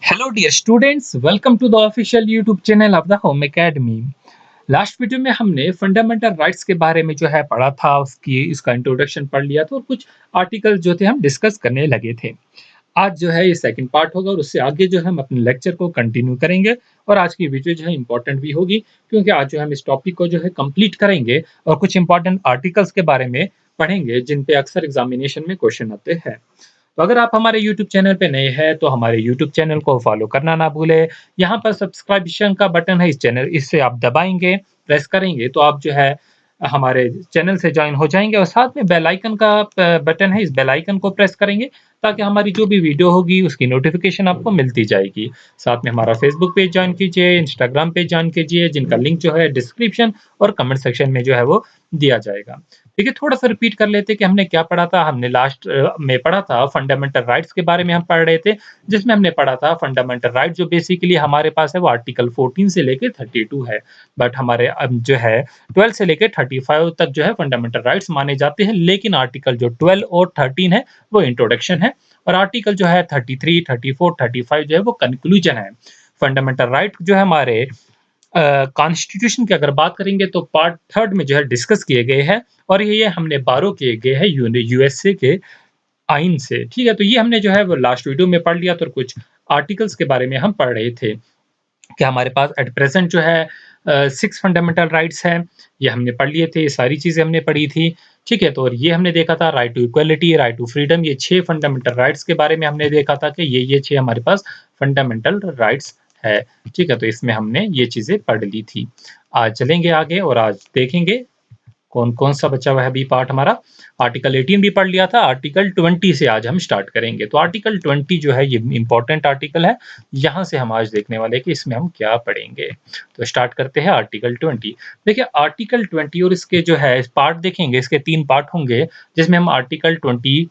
Hello dear students, welcome to the official YouTube channel of the home academy. Last video में हमने fundamental rights के बारे में जो है पढ़ा था, उसकी इसका इंट्रोडक्शन पढ़ लिया था और कुछ आर्टिकल जो थे हम डिस्कस करने लगे थे। आज जो है ये सेकंड पार्ट होगा और उससे आगे जो है हम अपने लेक्चर को कंटिन्यू करेंगे। और आज की वीडियो जो है इंपॉर्टेंट भी होगी, क्योंकि आज जो है हम इस टॉपिक को जो है कंप्लीट करेंगे और कुछ इंपॉर्टेंट आर्टिकल्स के बारे में पढ़ेंगे जिन पे अक्सर एग्जामिनेशन में क्वेश्चन आते हैं। तो अगर आप हमारे यूट्यूब चैनल पे नए हैं तो हमारे यूट्यूब चैनल को फॉलो करना ना भूलें। यहाँ पर सब्सक्रिप्शन का बटन है, इससे आप दबाएंगे, प्रेस करेंगे तो आप जो है हमारे चैनल से ज्वाइन हो जाएंगे। और साथ में बेल आइकन का बटन है, इस बेल आइकन को प्रेस करेंगे ताकि हमारी जो भी वीडियो होगी उसकी नोटिफिकेशन आपको मिलती जाएगी। साथ में हमारा फेसबुक पेज ज्वाइन कीजिए, इंस्टाग्राम पेज ज्वाइन कीजिए, जिनका लिंक जो है डिस्क्रिप्शन और कमेंट सेक्शन में जो है वो दिया जाएगा। देखिए, थोड़ा-सा रिपीट कर लेते हैं कि हमने क्या पढ़ा था। हमने लास्ट में पढ़ा था फंडामेंटल राइट्स के बारे में हम पढ़ रहे थे, जिसमें हमने पढ़ा था फंडामेंटल राइट जो बेसिकली हमारे पास है वो आर्टिकल 14 से लेके 32 है। बट हमारे अब जो है 12 से लेके 35 तक जो है फंडामेंटल राइट्स माने जाते हैं, लेकिन आर्टिकल जो 12 और 13 है वो इंट्रोडक्शन है और आर्टिकल जो है 33, 34, 35 जो है वो कंक्लूजन है। फंडामेंटल राइट जो है हमारे कॉन्स्टिट्यूशन की अगर बात करेंगे तो पार्ट थर्ड में जो है डिस्कस किए गए हैं और ये हमने बारो किए गए हैं यूएसए के आइन से। ठीक है, तो ये हमने जो है वो लास्ट वीडियो में पढ़ लिया। तो कुछ आर्टिकल्स के बारे में हम पढ़ रहे थे कि हमारे पास एट प्रेजेंट जो है 6 फंडामेंटल राइट्स हैं। ये हमने पढ़ लिए थे, ये सारी चीज़ें हमने पढ़ी थी। ठीक है, तो और ये हमने देखा था right to equality, right to freedom, ये 6 फंडामेंटल राइट्स के बारे में हमने देखा था कि ये 6 हमारे पास फंडामेंटल राइट्स है। ठीक है, तो इसमें हमने ये चीज़ें पढ़ ली थी। आज चलेंगे आगे और आज देखेंगे कौन-कौन सा बचा हुआ है अभी पार्ट हमारा। आर्टिकल 18 भी पढ़ लिया था, आर्टिकल 20 से आज हम स्टार्ट करेंगे। तो आर्टिकल 20 जो है ये इम्पोर्टेंट आर्टिकल है, यहाँ से हम आज देखने वाले हैं कि इसमें हम क्या पढ़ेंगे। तो स्टार्ट करते हैं आर्टिकल 20। देखिए, आर्टिकल 20 और इसके जो है पार्ट देखेंगे, इसके 3 पार्ट होंगे, जिसमें हम आर्टिकल 20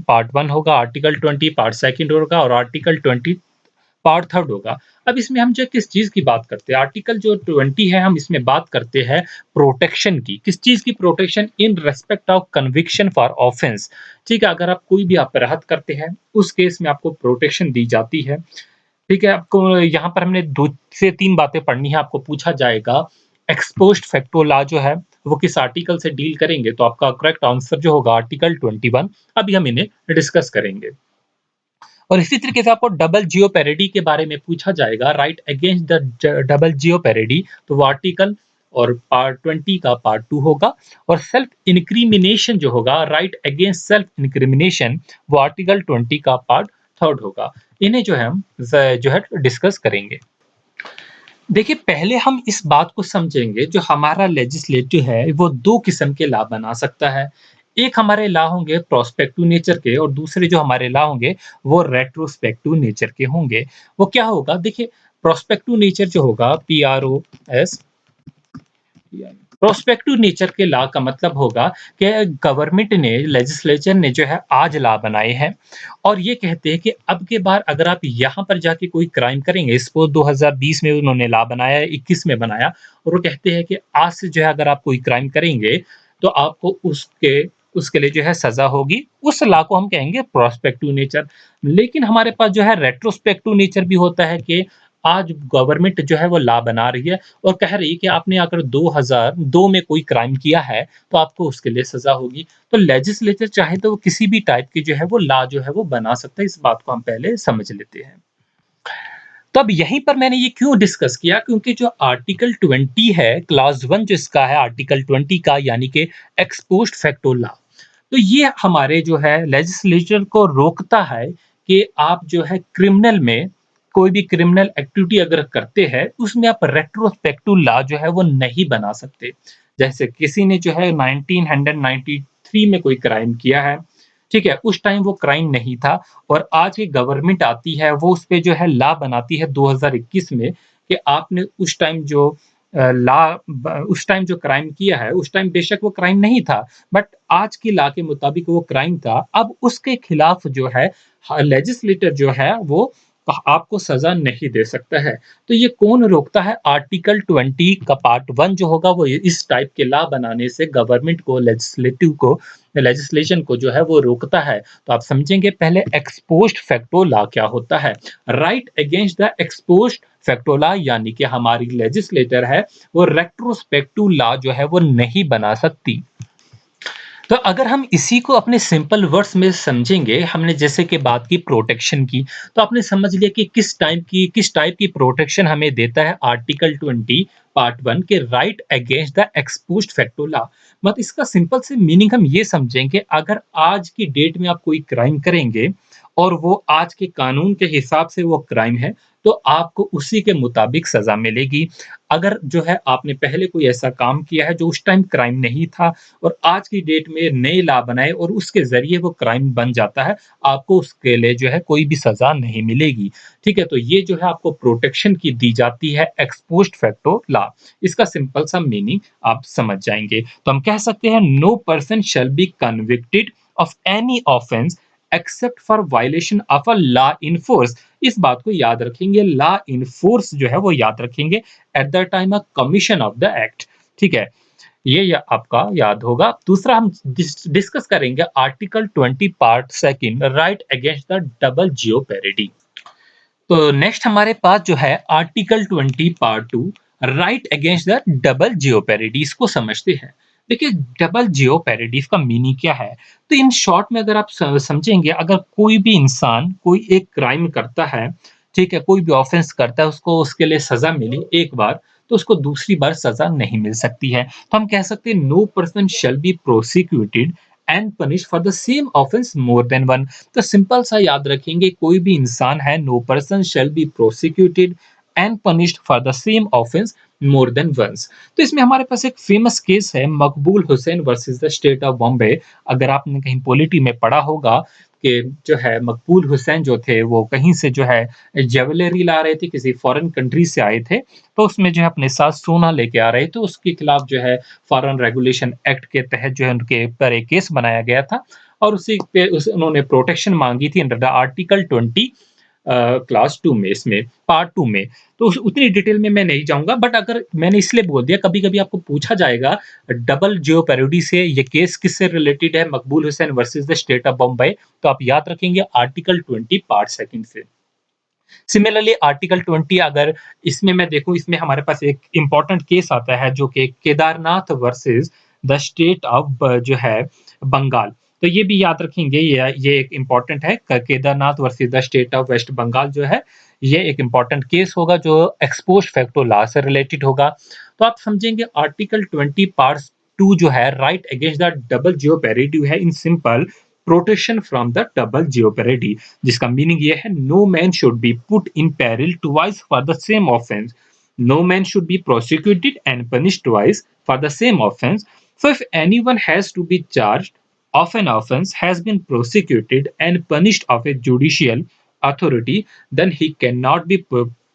पार्ट 1 होगा, आर्टिकल 20 पार्ट 2 होगा और आर्टिकल 20 पार्ट थर्ड होगा। अब इसमें हम जो किस चीज़ की बात करते हैं, आर्टिकल जो 20 है हम इसमें बात करते हैं प्रोटेक्शन की। किस चीज़ की protection? In respect of conviction for offence. ठीक है, अगर आप कोई भी अपराध करते हैं, उस केस में आपको प्रोटेक्शन दी जाती है। ठीक है, आपको यहाँ पर हमने 2 से 3 बातें पढ़नी है। आपको पूछा जाएगा एक्स पोस्ट फैक्टो लॉ जो है वो किस आर्टिकल से डील करेंगे, तो आपका करेक्ट आंसर जो होगा आर्टिकल 21। अभी हम इन्हें डिस्कस करेंगे। और इसी तरीके से आपको डबल जियोपैरिडी के बारे में पूछा जाएगा, right against the double jeopardy, तो वो आर्टिकल और पार्ट 20 का पार्ट 2 होगा। और सेल्फ इंक्रिमिनेशन जो होगा, राइट अगेंस्ट सेल्फ इंक्रिमिनेशन, वो आर्टिकल 20 का पार्ट थर्ड होगा। इन्हें जो है हम जो है डिस्कस करेंगे। देखिए, पहले हम इस बात को समझेंगे, जो हमारा लेजिस्लेटिव है वो दो किस्म के लॉ बना सकता है। एक हमारे लॉ होंगे प्रोस्पेक्टिव नेचर के और दूसरे जो हमारे लॉ होंगे वो रेट्रोस्पेक्टिव नेचर के होंगे। वो क्या होगा? देखिए, प्रोस्पेक्टिव नेचर जो होगा PROS, प्रोस्पेक्टिव नेचर के लॉ का मतलब होगा कि गवर्नमेंट ने, लेजिस्लेचर ने जो है आज लॉ बनाए हैं और ये कहते हैं कि अब के बार अगर आप यहाँ पर जाके कोई क्राइम करेंगे, सपोज 2020 में उन्होंने लॉ बनाया है, 21 में बनाया, और वो कहते हैं कि आज से जो है अगर आप कोई क्राइम करेंगे तो आपको उसके उसके लिए जो है सजा होगी। उस लॉ को हम कहेंगे प्रोस्पेक्टिव नेचर। लेकिन हमारे पास जो है रेट्रोस्पेक्टिव नेचर भी होता है कि आज गवर्नमेंट जो है वो लॉ बना रही है और कह रही है कि आपने अगर 2002 में कोई क्राइम किया है तो आपको उसके लिए सजा होगी। तो लेजिस्लेचर चाहे तो वो किसी भी टाइप की जो है वो लॉ जो है वो बना सकता है। इस बात को हम पहले समझ लेते हैं। तो अब यहीं पर मैंने ये क्यों डिस्कस किया, क्योंकि जो आर्टिकल 20 है, क्लॉज 1 जो इसका है आर्टिकल 20 का, यानी कि एक्स पोस्ट फैक्टो लॉ, तो ये हमारे जो है लेजिस्लेचर को रोकता है कि आप जो है क्रिमिनल में कोई भी क्रिमिनल एक्टिविटी अगर करते हैं उसमें आप रेट्रोस्पेक्टिव लॉ जो है वो नहीं बना सकते। जैसे किसी ने जो है 1993 में कोई क्राइम किया है, ठीक है, उस टाइम वो क्राइम नहीं था और आज की गवर्नमेंट आती है, वो उस पे जो है लॉ बनाती है 2021 में कि आपने उस टाइम जो उस टाइम जो क्राइम किया है, उस टाइम बेशक वो क्राइम नहीं था, बट आज की लॉ के मुताबिक वो क्राइम था। अब उसके खिलाफ जो है लेजिस्लेटर जो है वो आपको सजा नहीं दे सकता है। तो ये कौन रोकता है? आर्टिकल 20 का पार्ट 1 जो होगा वो इस टाइप के लॉ बनाने से गवर्नमेंट को, लेजिस्लेशन को जो है वो रोकता है। तो आप समझेंगे पहले एक्स पोस्ट फैक्टो लॉ क्या होता है। Right against the x post facto law यानी कि हमारी लेजिस्लेटर है वो रेट्रोस्पेक्टिव लॉ जो है वो नहीं बना सकती। तो अगर हम इसी को अपने सिंपल वर्ड्स में समझेंगे, हमने जैसे कि बात की प्रोटेक्शन की, तो आपने समझ लिया कि किस टाइप की प्रोटेक्शन हमें देता है आर्टिकल 20 पार्ट 1 के right against the exposed facto law. मतलब इसका सिंपल से मीनिंग हम ये समझेंगे, अगर आज की डेट में आप कोई क्राइम करेंगे और वो आज के कानून के हिसाब से वो क्राइम है, तो आपको उसी के मुताबिक सजा मिलेगी। अगर जो है आपने पहले कोई ऐसा काम किया है जो उस टाइम क्राइम नहीं था और आज की डेट में नए लॉ बनाए और उसके ज़रिए वो क्राइम बन जाता है, आपको उसके लिए जो है कोई भी सज़ा नहीं मिलेगी। ठीक है? तो ये जो है आपको प्रोटेक्शन की दी जाती है एक्स पोस्ट फैक्टो लॉ। इसका सिंपल सा मीनिंग आप समझ जाएँगे। तो हम कह सकते हैं no person shall be convicted of any offence except for violation of a law in force. इस बात को याद रखेंगे, लॉ इन फोर्स जो है वो याद रखेंगे at the time of commission of the act. ठीक है? ये आपका याद होगा। दूसरा हम डिस्कस करेंगे article 20 part 2 right against the double jeopardy. तो नेक्स्ट हमारे पास जो है article 20 part 2 right against the double jeopardy. इसको समझते हैं। देखिए डबल जियोपैरिडी का मीनिंग क्या है? तो इन शॉर्ट में अगर आप समझेंगे, अगर कोई भी इंसान कोई एक क्राइम करता है, ठीक है, कोई भी ऑफेंस करता है, उसको उसके लिए सजा मिली एक बार, तो उसको दूसरी बार सजा नहीं मिल सकती है। तो हम कह सकते हैं no person shall be prosecuted and punish for the same offence more than one. तो सिंपल सा याद रखेंगे, कोई भी इंसान है, no person shall be prosecuted and punished for the same offence more than once. तो इसमें हमारे पास एक फेमस केस है Maqbool Hussain versus the state of Bombay. अगर आपने कहीं पॉलिटी में पढ़ा होगा कि जो है मकबूल हुसैन जो थे वो कहीं से जो है ज्वेलरी ला रहे थे, किसी फॉरेन कंट्री से आए थे, तो उसमें जो है अपने साथ सोना लेके आ रहे थे, उसके खिलाफ जो है फॉरेन रेगुलेशन एक्ट के तहत जो है उनके ऊपर एक केस बनाया गया था और उसी पे उन्होंने प्रोटेक्शन मांगी थी अंडर द आर्टिकल 20 क्लास 2 में, इसमें पार्ट 2 में। तो उतनी डिटेल में मैं नहीं जाऊंगा, बट अगर मैंने इसलिए बोल दिया, कभी कभी आपको पूछा जाएगा डबल जियो पैरोडी से ये केस किससे रिलेटेड है, Maqbool Hussain versus the state of Bombay, तो आप याद रखेंगे आर्टिकल 20 पार्ट 2 से। सिमिलरली आर्टिकल 20 अगर इसमें मैं देखूं, इसमें हमारे पास एक इंपॉर्टेंट केस आता है जो कि Kedarnath versus the state of जो है बंगाल। तो ये भी याद रखेंगे, ये एक इंपॉर्टेंट है, Kedarnath versus the state of West Bengal जो है, ये एक इंपॉर्टेंट केस होगा जो एक्सपोस्ट फैक्टो लॉ से रिलेटेड होगा। तो आप समझेंगे आर्टिकल 20 पार्ट 2 जो है right against the double jeopardy है in simple protection from the double jeopardy, जिसका मीनिंग ये है no man should be put in peril twice for the same offence. No man should be prosecuted and punished twice for the same offence. So if anyone has to be charged of an offense, has been prosecuted and punished of a judicial authority, then he cannot be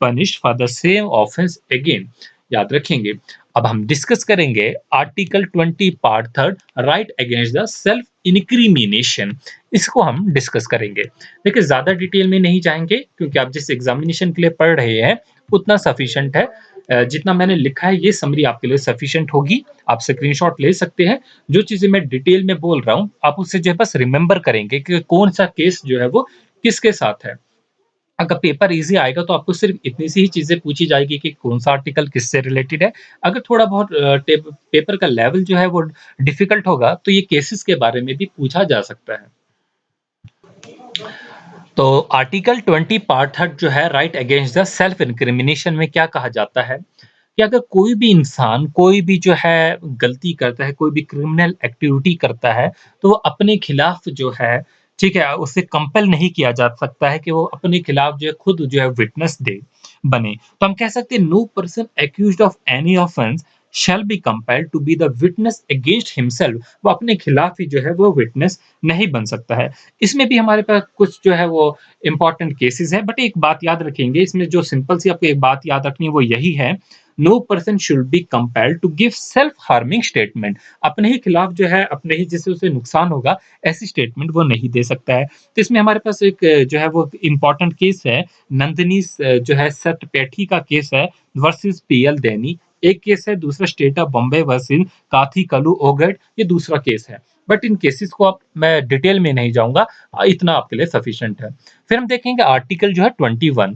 punished for the same offense again. याद रखेंगे। अब हम discuss करेंगे article 20 part 3 right against the self incrimination. इसको हम discuss करेंगे। देखिए ज्यादा डिटेल में नहीं जाएंगे क्योंकि आप जिस एग्जामिनेशन के लिए पढ़ रहे हैं उतना सफिशिएंट है। जितना मैंने लिखा है ये समरी आपके लिए सफिशिएंट होगी। आप स्क्रीनशॉट ले सकते हैं। जो चीजें मैं डिटेल में बोल रहा हूं आप उससे जो है बस रिमेंबर करेंगे कि कौन सा केस जो है वो किसके साथ है। अगर पेपर इजी आएगा तो आपको सिर्फ इतनी सी ही चीजें पूछी जाएगी कि कौन सा आर्टिकल किससे रिलेटेड है। अगर थोड़ा बहुत पेपर का लेवल जो है वो डिफिकल्ट होगा तो ये केसेस के बारे में भी पूछा जा सकता है। तो आर्टिकल 20 पार्ट 3 जो है right against the self incrimination में क्या कहा जाता है कि अगर कोई भी इंसान कोई भी जो है गलती करता है, कोई भी क्रिमिनल एक्टिविटी करता है, तो वो अपने खिलाफ जो है, ठीक है, उसे कंपेल नहीं किया जा सकता है कि वो अपने खिलाफ जो है खुद जो है विटनेस दे बने। तो हम कह सकते हैं no person accused of any offence shall be compelled to be the witness against himself. वो अपने खिलाफ ही जो है वो विटनेस नहीं बन सकता है। इसमें भी हमारे पास कुछ जो है वो इंपॉर्टेंट केसेस हैं, बट एक बात याद रखेंगे, इसमें जो सिंपल सी आपको एक बात याद रखनी है वो यही है, no person should be compelled to give self harming statement. अपने ही खिलाफ जो है, अपने ही जिससे उसे नुकसान होगा, ऐसी स्टेटमेंट वो नहीं दे सकता है। तो इसमें हमारे पास एक जो है वो इम्पोर्टेंट केस है, नंदिनी जो है सतपैठी का केस है वर्सेस पीएल दैनी। एक केस है, दूसरा स्टेट ऑफ बॉम्बे वर्सेस काथी कलू ओगड, ये दूसरा केस है। बट इन केसेस को आप, मैं डिटेल में नहीं जाऊंगा, इतना आपके लिए सफिशिएंट है। फिर हम देखेंगे आर्टिकल जो है 21।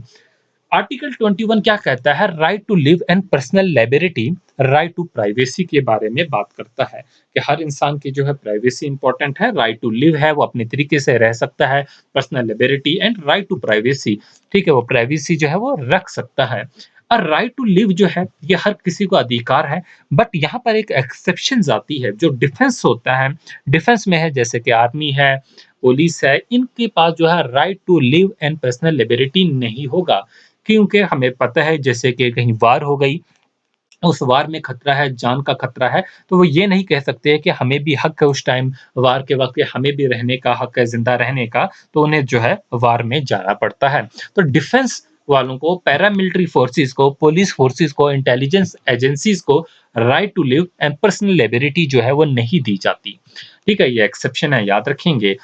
आर्टिकल 21 क्या कहता है? Right to live and personal liberty, right to privacy के बारे में बात करता है कि हर इंसान की जो है प्राइवेसी इंपॉर्टेंट है। राइट टू लिव है, वो अपने तरीके से रह सकता है। Personal liberty and right to privacy, ठीक है, वो प्राइवेसी जो है वो रख सकता है। और राइट टू लिव जो है ये हर किसी को अधिकार है। बट यहाँ पर एक एक्सेप्शन आती है, जो डिफेंस होता है, डिफेंस में है, जैसे कि आर्मी है, पुलिस है, इनके पास जो है right to live and personal liberty नहीं होगा। क्योंकि हमें पता है, जैसे कि कहीं वार हो गई, उस वार में खतरा है, जान का खतरा है, तो वो ये नहीं कह सकते कि हमें भी हक है उस टाइम वार के वक़्त, हमें भी रहने का हक है, ज़िंदा रहने का, तो उन्हें जो है वार में जाना पड़ता है। तो डिफेंस वालों को, पैरामिलिट्री फोर्सेस को, पुलिस फोर्सेस को, इंटेलिजेंस एजेंसीज़ को right to live and personal liberty जो है वो नहीं दी जाती। ठीक है? ये एक्सेप्शन है, याद रखेंगे।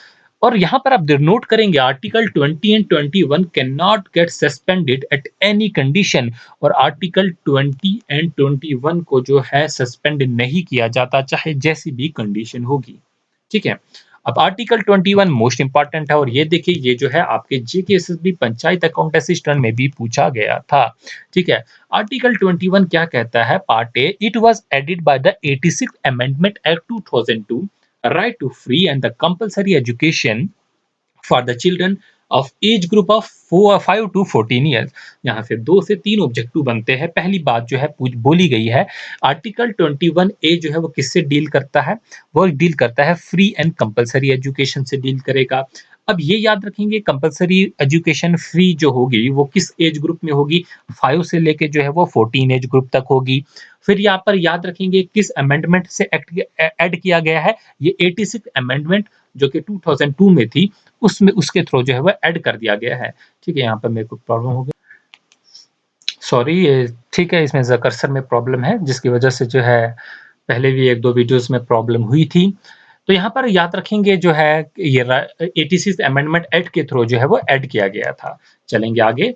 और यहाँ पर आप नोट करेंगे article 20 and 21 can not gate suspended at any condition. और आर्टिकल 20 एंड 21 को जो है सस्पेंड नहीं किया जाता, चाहे जैसी भी कंडीशन होगी। ठीक है? अब आर्टिकल 21 मोस्ट इंपॉर्टेंट है, और ये देखिए, ये जो है आपके जेकेएसएसबी पंचायत अकाउंट असिस्टेंट में भी पूछा गया था। ठीक है? आर्टिकल 21 क्या कहता है? Part A, it was added by the 86th amendment act 2002, right to free and the compulsory education for the children of age group of 5 to 14 years. यहाँ से 2 से 3 ऑब्जेक्टिव बनते हैं। पहली बात जो है बोली गई है, आर्टिकल 21 ए जो है वो किससे डील करता है? वो डील करता है फ्री एंड कंपलसरी एजुकेशन से डील करेगा। अब ये याद रखेंगे, कंपलसरी एजुकेशन फ्री जो होगी वो किस एज ग्रुप में होगी? 5 से लेके जो है वो 14 एज ग्रुप तक होगी। फिर यहाँ पर याद रखेंगे किस अमेंडमेंट से एक्ट ऐड किया गया है? ये 86th अमेंडमेंट जो कि 2002 में थी, उसमें उसके थ्रू जो है वो ऐड कर दिया गया है। ठीक है? यहाँ पर मेरे को प्रॉब्लम हो गई, सॉरी। ये ठीक है, इसमें कर्सर में प्रॉब्लम है, जिसकी वजह से जो है पहले भी 1-2 वीडियोस में प्रॉब्लम हुई थी। तो यहाँ पर याद रखेंगे जो है ये 86th अमेंडमेंट एक्ट के थ्रू जो है वो ऐड किया गया था। चलेंगे आगे।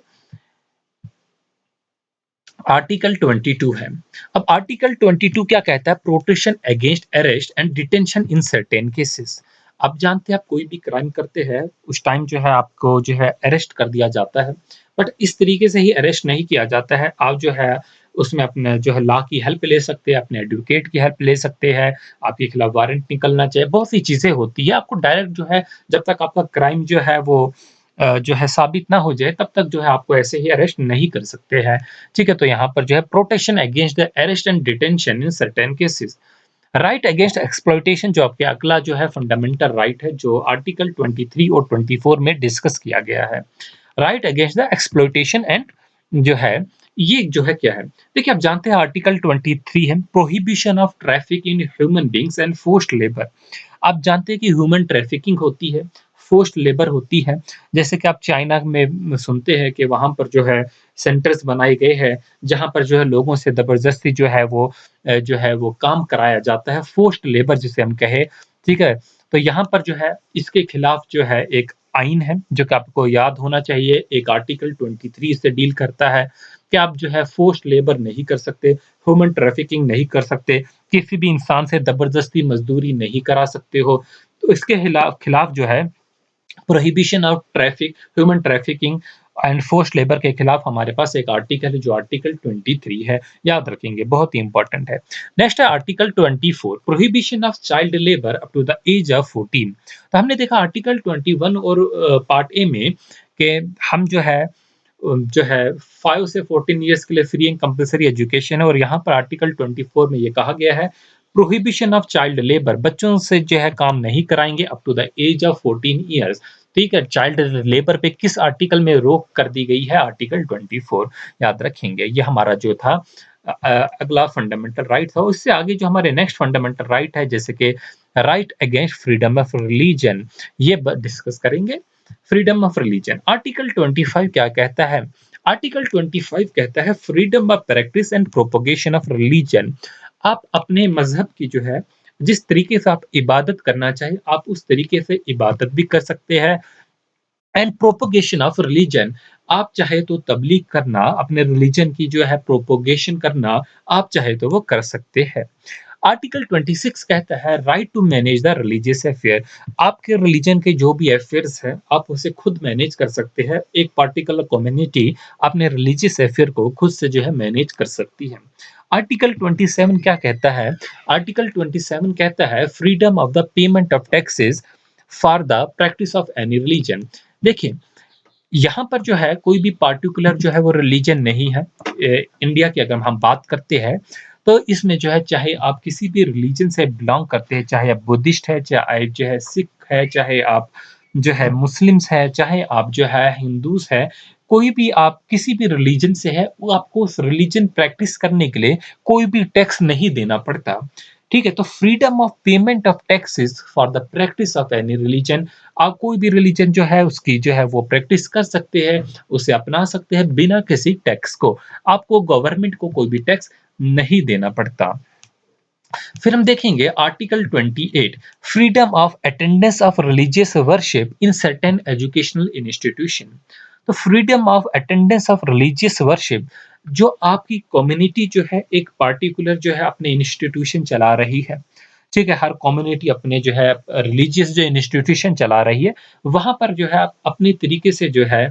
आर्टिकल 22 है। अब आर्टिकल 22 क्या कहता है? Protection against arrest and detention in certain cases. आप जानते हैं, आप कोई भी क्राइम करते हैं, उस टाइम जो है आपको जो है अरेस्ट कर दिया जाता है। बट इस तरीके से ही अरेस्ट नहीं किया जाता है। आप जो है उसमें अपने जो है लॉ की हेल्प ले सकते हैं, अपने एडवोकेट की हेल्प ले सकते हैं, आपके खिलाफ वारंट निकलना चाहिए, बहुत सी चीज़ें होती है। आपको डायरेक्ट जो है, जब तक आपका क्राइम जो है वो जो है साबित ना हो जाए, तब तक जो है आपको ऐसे ही अरेस्ट नहीं कर सकते हैं। ठीक है? तो यहाँ पर जो है protection against the arrest and detention in certain cases. Right against exploitation जो आपके अगला जो है फंडामेंटल राइट है, जो आर्टिकल 23 और 24 में डिस्कस किया गया है। Right against the exploitation and जो है, ये जो है क्या है? देखिए, आप जानते हैं आर्टिकल 23 है prohibition of traffic in human beings and forced labour. आप जानते हैं कि ह्यूमन ट्रैफिकिंग होती है, फोर्स्ड लेबर होती है। जैसे कि आप चाइना में सुनते हैं कि वहाँ पर जो है सेंटर्स बनाए गए हैं, जहाँ पर जो है लोगों से ज़बरदस्ती जो है वो जो है वो काम कराया जाता है, फोर्स्ड लेबर जिसे हम कहें। ठीक है? तो यहाँ पर जो है इसके खिलाफ जो है एक आइन है, जो कि आपको याद होना चाहिए। एक आर्टिकल 23 से डील करता है कि आप जो है फोर्स्ड लेबर नहीं कर सकते, ह्यूमन ट्रैफिकिंग नहीं कर सकते, किसी भी इंसान से ज़बरदस्ती मज़दूरी नहीं करा सकते हो। तो इसके खिलाफ जो है prohibition of traffic, human trafficking and forced labour के खिलाफ हमारे पास एक आर्टिकल है, जो आर्टिकल 23 है। याद रखेंगे, बहुत ही इंपॉर्टेंट है। नेक्स्ट है article 24, prohibition of child labour up to the age of 14। तो हमने देखा आर्टिकल 21 और पार्ट ए में कि हम जो है 5 से 14 ईयर्स के लिए फ्री एंड कंपलसरी एजुकेशन है। और यहाँ पर आर्टिकल 24 में ये कहा गया है प्रोहिबिशन ऑफ चाइल्ड लेबर, बच्चों से जो है काम नहीं कराएंगे up to the age of 14 years. ठीक है? चाइल्ड लेबर पे किस आर्टिकल में रोक कर दी गई है? आर्टिकल 24। याद रखेंगे, ये हमारा जो था अगला फंडामेंटल राइट था। उससे आगे जो हमारे नेक्स्ट फंडामेंटल राइट है, जैसे कि right against freedom of religion, ये डिस्कस करेंगे। फ्रीडम ऑफ रिलीजन, आर्टिकल 25 क्या कहता है? आर्टिकल 25 कहता है freedom of practice and propagation of religion. आप अपने मजहब की जो है जिस तरीके से आप इबादत करना चाहे आप उस तरीके से इबादत भी कर सकते हैं। एंड प्रोपोगेशन ऑफ रिलीजन, आप चाहे तो तबलीग करना, अपने रिलीजन की जो है प्रोपोगेशन करना आप चाहे तो वो कर सकते हैं। आर्टिकल 26 कहता है right to manage the religious affair. आपके रिलीजन के जो भी अफेयर्स है आप उसे खुद मैनेज कर सकते हैं। एक पार्टिकुलर कम्युनिटी अपने रिलीजियस अफेयर को खुद से जो है मैनेज कर सकती है। आर्टिकल 27 क्या कहता है? आर्टिकल 27 कहता है freedom of the payment of taxes for the practice of any religion. देखिए, यहाँ पर जो है कोई भी पार्टिकुलर जो है वो रिलीजन नहीं है। इंडिया की अगर हम बात करते हैं तो इसमें जो है चाहे आप किसी भी रिलीजन से बिलोंग करते हैं, चाहे आप बुद्धिस्ट है, चाहे जो है सिख है, चाहे आप जो है मुस्लिम्स है, चाहे आप जो है हिंदूज है, कोई भी आप किसी भी रिलीजन से है, वो आपको उस रिलीजन प्रैक्टिस करने के लिए कोई भी टैक्स नहीं देना पड़ता। ठीक है, तो freedom of payment of taxes for the practice of any religion. आप कोई भी रिलीजन जो है उसकी जो है वो प्रैक्टिस कर सकते हैं, उसे अपना सकते हैं बिना किसी टैक्स को। आपको गवर्नमेंट को कोई भी टैक्स नहीं देना पड़ता। फिर हम देखेंगे article 28 freedom of attendance of religious worship in certain educational institution. तो freedom of attendance of religious worship, जो आपकी कम्युनिटी जो है एक पार्टिकुलर जो है अपने इंस्टीट्यूशन चला रही है, ठीक है, हर कम्युनिटी अपने जो है रिलीजियस जो इंस्टीट्यूशन चला रही है, वहां पर जो है आप अपने तरीके से जो है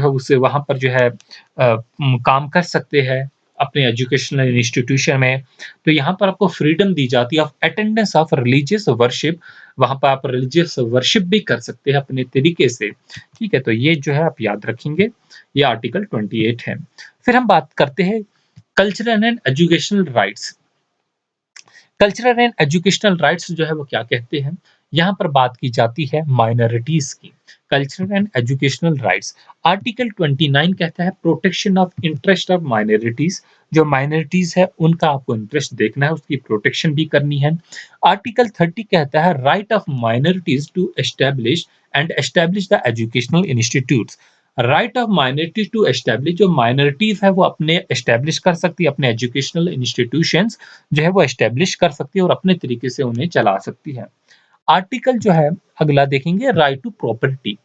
उसे वहां पर जो है काम कर सकते हैं अपने एजुकेशनल इंस्टीट्यूशन में। तो यहाँ पर आपको फ्रीडम दी जाती है of attendance of religious worship. वहां पर आप रिलीजियस वर्शिप भी कर सकते हैं अपने तरीके से। ठीक है, तो ये जो है आप याद रखेंगे, ये आर्टिकल 28 है। फिर हम बात करते हैं cultural and educational rights. Cultural and educational rights जो है वो क्या कहते हैं? यहाँ पर बात की जाती है माइनॉरिटीज की। Cultural and educational rights, article 29 कहता है protection of interest of minorities. जो माइनॉरिटीज है उनका आपको इंटरेस्ट देखना है, उसकी प्रोटेक्शन भी करनी है। आर्टिकल 30 कहता है right of minorities to establish and establish the educational institutes. Right of minority to establish, जो माइनॉरिटीज है वो अपने एस्टेब्लिश कर सकती है, अपने एजुकेशनल इंस्टीट्यूशंस जो है वो एस्टेब्लिश कर सकती है और अपने तरीके से उन्हें चला सकती है। आर्टिकल जो है अगला देखेंगे राइट टू प्रॉपर्टी।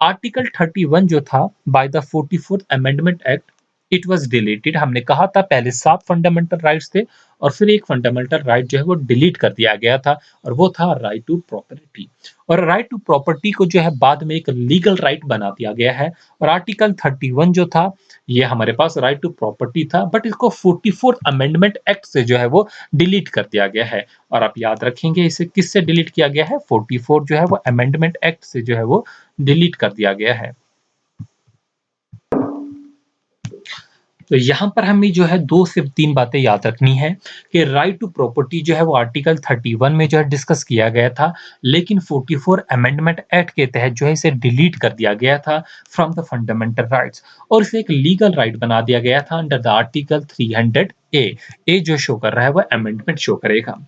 आर्टिकल 31 जो था by the 44th amendment act it was deleted. हमने कहा था पहले 7 फंडामेंटल राइट्स थे और फिर एक फंडामेंटल राइट जो है वो डिलीट कर दिया गया था और वो था राइट टू प्रॉपर्टी। और राइट टू प्रॉपर्टी को जो है बाद में एक लीगल राइट बना दिया गया है। और आर्टिकल 31 जो था ये हमारे पास राइट टू प्रॉपर्टी था, बट इसको 44th अमेंडमेंट एक्ट से जो है वो डिलीट कर दिया गया है। और आप याद रखेंगे इसे किससे डिलीट किया गया है? 44 जो है वो अमेंडमेंट एक्ट से जो है वो डिलीट कर दिया गया है। तो यहाँ पर हमें जो है 2 से 3 बातें याद रखनी है कि राइट टू प्रॉपर्टी जो है वो आर्टिकल 31 में जो है डिस्कस किया गया था, लेकिन 44 अमेंडमेंट एक्ट के तहत जो है इसे डिलीट कर दिया गया था फ्रॉम द फंडामेंटल राइट्स और इसे एक लीगल राइट बना दिया गया था अंडर द आर्टिकल 300 ए जो शो कर रहा है वो अमेंडमेंट शो करेगा।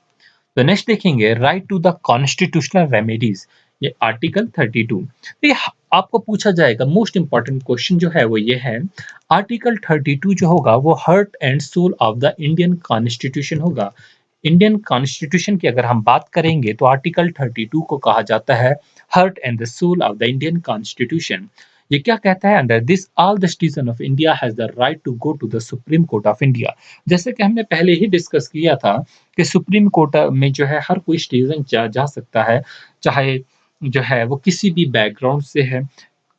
तो नेक्स्ट देखेंगे right to the constitutional remedies, ये आर्टिकल 32। तो ये आपको पूछा जाएगा, मोस्ट इंपॉर्टेंट क्वेश्चन जो है वो ये है, आर्टिकल 32 जो होगा वो heart and soul of the Indian constitution होगा। इंडियन कॉन्स्टिट्यूशन की अगर हम बात करेंगे तो आर्टिकल 32 को कहा जाता है heart and the soul of the Indian constitution. ये क्या कहता है? Under this all the citizen of India has the right to go to the Supreme Court of India. जैसे कि हमने पहले ही डिस्कस किया था कि सुप्रीम कोर्ट में जो है हर कोई सिटीजन जा सकता है, चाहे जो है वो किसी भी बैकग्राउंड से है,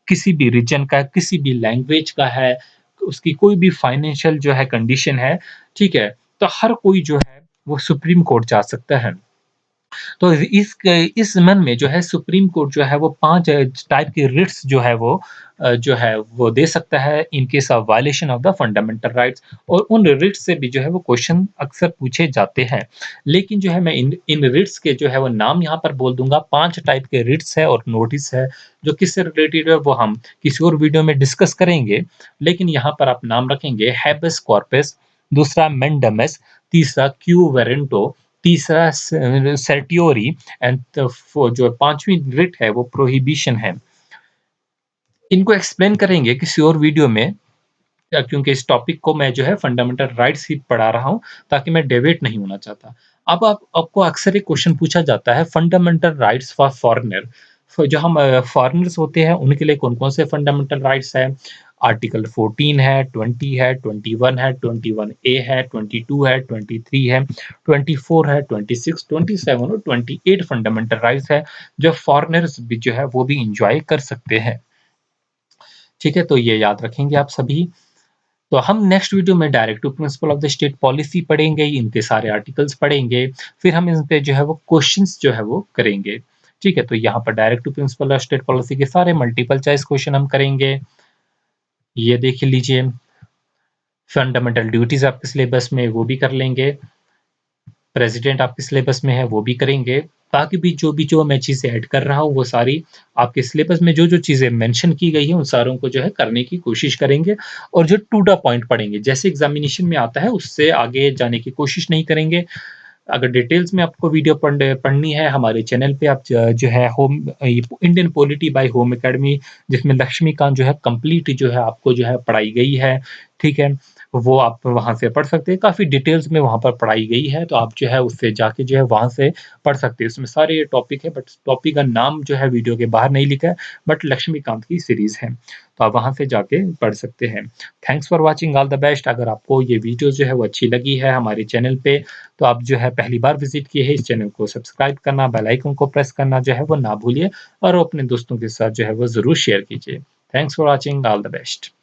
किसी भी रीजन का, किसी भी लैंग्वेज का है, उसकी कोई भी फाइनेंशियल जो है कंडीशन है, ठीक है? तो हर कोई जो है वो सुप्रीम कोर्ट जा सकता है। तो इस मन में जो है सुप्रीम कोर्ट जो है वो 5 टाइप के रिट्स जो है वो दे सकता है in case of violation of the fundamental rights. और उन रिट्स से भी जो है वो क्वेश्चन अक्सर पूछे जाते हैं। लेकिन जो है मैं इन इन रिट्स के जो है वो नाम यहाँ पर बोल दूँगा। 5 टाइप के रिट्स है और नोटिस है, जो किससे रिलेटेड है वो हम किसी और वीडियो में डिस्कस करेंगे। लेकिन यहाँ पर आप नाम रखेंगे हैबेस कॉर्पस, दूसरा मेंडामस, तीसरा क्यू वारंटो, तीसरा सर्टियोरी एंड जो पांचवी रिट है वो प्रोहिबिशन है। इनको एक्सप्लेन करेंगे किसी और वीडियो में। क्योंकि इस टॉपिक को मैं जो है फंडामेंटल राइट्स ही पढ़ा रहा हूँ, ताकि मैं डेविएट नहीं होना चाहता। अब आप आपको अक्सर एक क्वेश्चन पूछा जाता है, फंडामेंटल राइट्स फॉर फॉरेनर। जो हम फॉरेनर्स होते हैं उनके लिए कौन-कौन से फंडामेंटल राइट्स हैं? आर्टिकल 14 है, 20 है, 21 है, 21 ए है, 22 है, 23 है, 24 है, 26, 27 और 28 फंडामेंटल राइट्स है, जो फॉरेनर्स भी जो है वो भी एन्जॉय कर सकते हैं। ठीक है? तो ये याद रखेंगे आप सभी। तो हम नेक्स्ट वीडियो में directive principle of the state policy पढ़ेंगे, इनके सारे आर्टिकल्स पढ़ेंगे, फिर हम इन पे जो है वो क्वेश्चंस जो है वो करेंगे। ठीक है? तो यहाँ पर directive principle of state policy के सारे मल्टीपल चॉइस क्वेश्चन हम करेंगे। ये देख लीजिए, फंडामेंटल ड्यूटीज़ आपके सिलेबस में वो भी कर लेंगे, प्रेज़िडेंट आपके सिलेबस में है वो भी करेंगे। बाकी भी जो मैं चीज़ें ऐड कर रहा हूँ वो सारी आपके सिलेबस में जो-जो चीज़ें मेंशन की गई हैं उन सारों को जो है करने की कोशिश करेंगे, और जो टू द पॉइंट पढ़ेंगे। जैसे एग्ज़ामिनेशन में आता है उससे आगे जाने की कोशिश नहीं करेंगे। अगर डिटेल्स में आपको वीडियो पढ़नी है, हमारे चैनल पे आप जो है Indian polity bye home academy, जिसमें लक्ष्मीकांत जो है कंप्लीट जो है आपको जो है पढ़ाई गई है, ठीक है? वो आप वहाँ से पढ़ सकते हैं, काफ़ी डिटेल्स में वहाँ पर पढ़ाई गई है, तो आप जो है उससे जाके जो है वहाँ से पढ़ सकते हैं। उसमें सारे टॉपिक है, बट टॉपिक का नाम जो है वीडियो के बाहर नहीं लिखा है, बट लक्ष्मीकांत की सीरीज़ है, तो आप वहाँ से जाके पढ़ सकते हैं। Thanks for watching, all the best. अगर आपको ये वीडियो जो है वो अच्छी लगी है हमारे चैनल पे, तो आप जो है पहली बार विज़िट किए हैं, इस चैनल को सब्सक्राइब करना, बेल आइकन को प्रेस करना जो है वो ना भूलिए, और अपने दोस्तों के साथ जो है वो ज़रूर शेयर कीजिए। Thanks for watching, all the best.